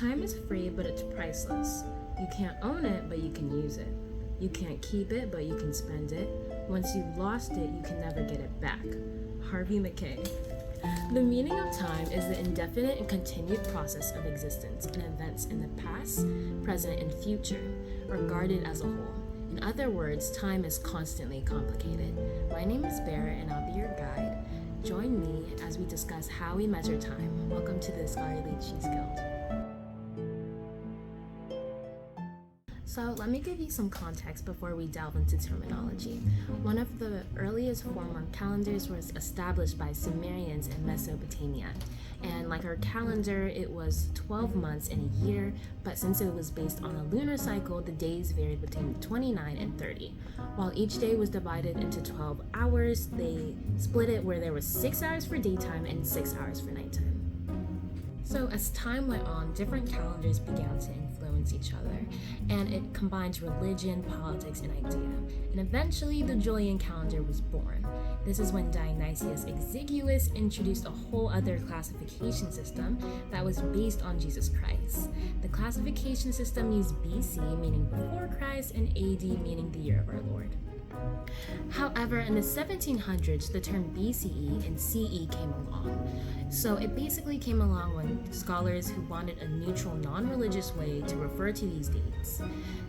Time is free, but it's priceless. You can't own it, but you can use it. You can't keep it, but you can spend it. Once you've lost it, you can never get it back. Harvey Mackay. The meaning of time is the indefinite and continued process of existence in events in the past, present, and future, regarded as a whole. In other words, time is constantly complicated. My name is Barrett, and I'll be your guide. Join me as we discuss how we measure time. Welcome to the Scholarly Cheese Guild. So let me give you some context before we delve into terminology. One of the earliest former calendars was established by Sumerians in Mesopotamia. And like our calendar, it was 12 months in a year, but since it was based on a lunar cycle, the days varied between 29 and 30. While each day was divided into 12 hours, they split it where there was 6 hours for daytime and 6 hours for nighttime. So as time went on, different calendars began to influence each other, and it combines religion, politics, and idea. And eventually, the Julian calendar was born. This is when Dionysius Exiguus introduced a whole other classification system that was based on Jesus Christ. The classification system used BC, meaning before Christ, and AD, meaning the year of our Lord. However, in the 1700s, the term BCE and CE came along. So it basically came along when scholars who wanted a neutral, non-religious way to refer to these dates.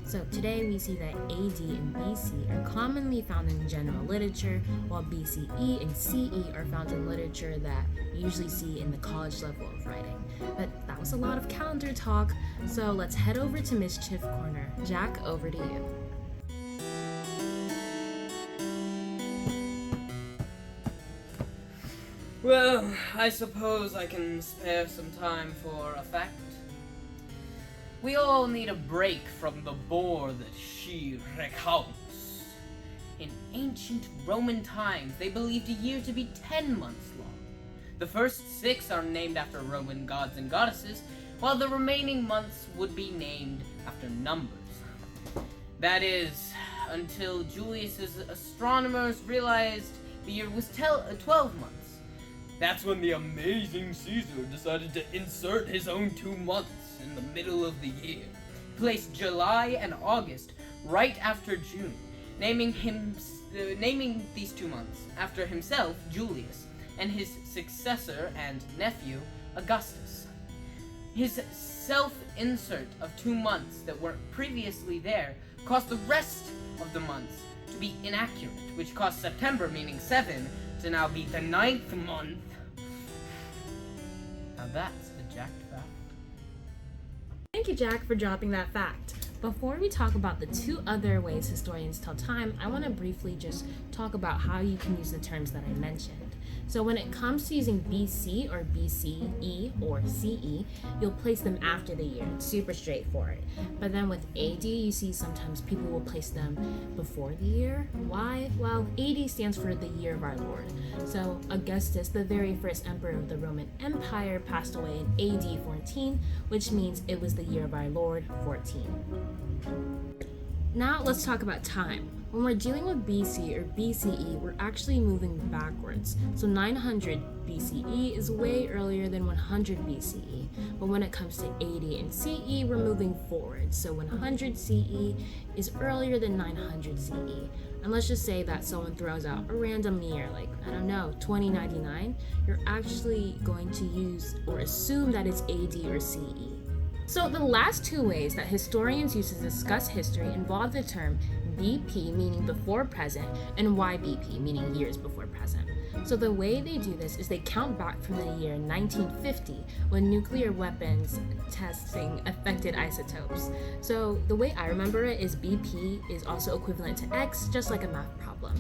So today we see that AD and BC are commonly found in general literature, while BCE and CE are found in literature that you usually see in the college level of writing. But that was a lot of calendar talk, so let's head over to Mischief Corner. Jack, over to you. Well, I suppose I can spare some time for a fact. We all need a break from the bore that she recounts. In ancient Roman times, they believed a year to be 10 months long. The first 6 are named after Roman gods and goddesses, while the remaining months would be named after numbers. That is, until Julius's astronomers realized the year was 12 months. That's when the amazing Caesar decided to insert his own 2 months in the middle of the year. He placed July and August right after June, naming these 2 months after himself, Julius, and his successor and nephew, Augustus. His self-insert of 2 months that weren't previously there caused the rest of the months to be inaccurate, which caused September, meaning 7, to now be the 9th month. Now that's the jacked fact. Thank you, Jack, for dropping that fact. Before we talk about the 2 other ways historians tell time, I want to briefly just talk about how you can use the terms that I mentioned. So when it comes to using BC or BCE or CE, you'll place them after the year. It's super straightforward. But then with AD, you see sometimes people will place them before the year. Why? Well, AD stands for the year of our Lord. So Augustus, the very first emperor of the Roman Empire, passed away in AD 14, which means it was the year of our Lord 14. Now let's talk about time. When we're dealing with BC or BCE, we're actually moving backwards. So 900 BCE is way earlier than 100 BCE. But when it comes to AD and CE, we're moving forward. So 100 CE is earlier than 900 CE. And let's just say that someone throws out a random year, like, 2099, you're actually going to use or assume that it's AD or CE. So the last 2 ways that historians use to discuss history involve the term BP, meaning before present, and YBP, meaning years before present. So the way they do this is they count back from the year 1950, when nuclear weapons testing affected isotopes. So the way I remember it is BP is also equivalent to X, just like a math problem.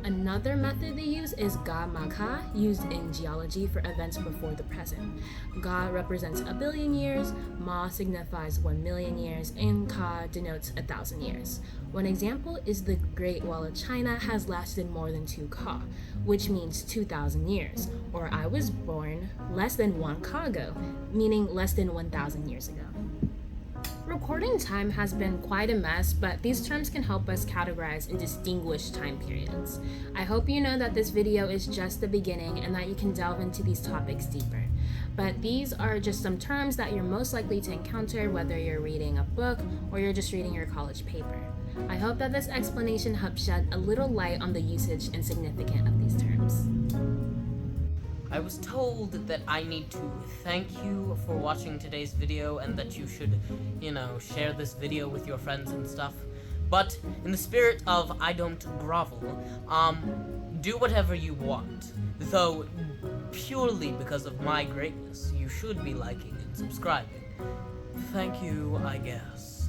Another method they use is Ga Maka, used in geology for events before the present. Ga represents 1 billion years, Ma signifies 1 million years, and Ka denotes 1,000 years. One example is the Great Wall of China has lasted more than 2 Ka, which means 2,000 years, or I was born less than 1 Ka ago, meaning less than 1,000 years ago. Recording time has been quite a mess, but these terms can help us categorize and distinguish time periods. I hope you know that this video is just the beginning and that you can delve into these topics deeper. But these are just some terms that you're most likely to encounter whether you're reading a book or you're just reading your college paper. I hope that this explanation helps shed a little light on the usage and significance of these terms. I was told that I need to thank you for watching today's video and that you should, share this video with your friends and stuff. But in the spirit of I don't grovel, do whatever you want. Though, purely because of my greatness, you should be liking and subscribing. Thank you, I guess.